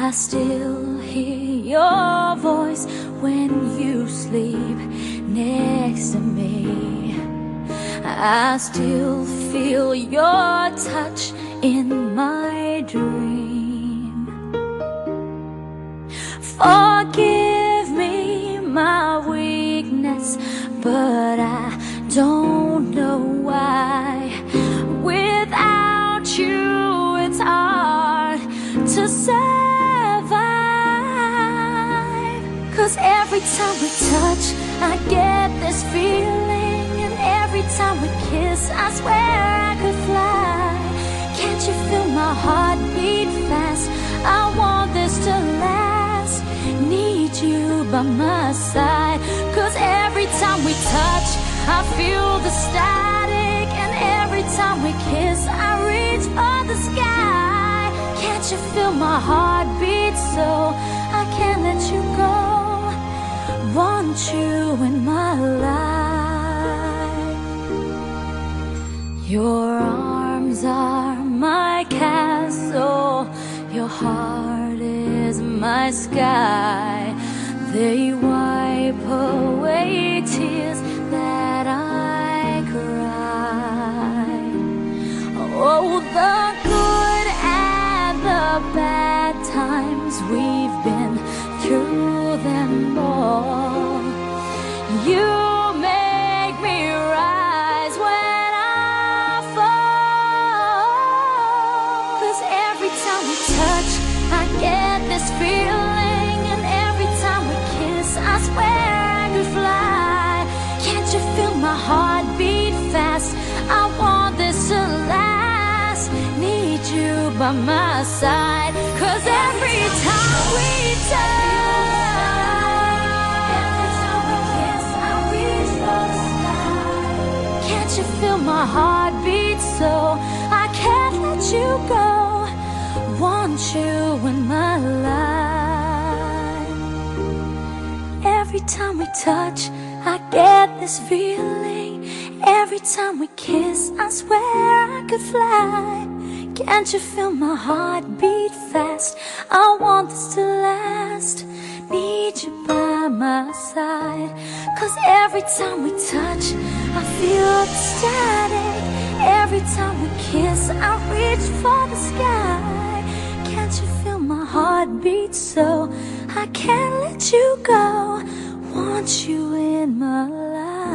I still hear your voice when you sleep next to me. I still feel your touch in my dream. Forgive me my weakness, but I don't know why. Without you, it's hard to survive. 'Cause every time we touch, I get this feeling, and every time we kiss, I swear I could fly. Can't you feel my heart beat fast? I want this to last. Need you by my side. 'Cause every time we touch, I feel the static, and every time we kiss, I reach for the sky. Can't you feel my heart beat so I can't let you go? Want you in my life. Your arms are my castle, your heart is my sky. They wipe away tears that I cry. Oh, the good and the bad times, we've been through them all. You make me rise when I fall. 'Cause every time we touch, I get this feeling, and every time we kiss, I swear I could fly. Can't you feel my heart beat fast? I want this to last. Need you by my side. 'Cause every time we touch, every time we kiss, I reach for the sky. Can't you feel my heart beat so I can't let you go? Want you in my life. Every time we touch, I get this feeling. Every time we kiss, I swear I could fly. Can't you feel my heart beat fast? I want this to last. Need you by my side. 'Cause every time we touch, I feel the static. Every time we kiss, I reach for the sky. Can't you feel my heart beat so I can't let you go? Want you in my life.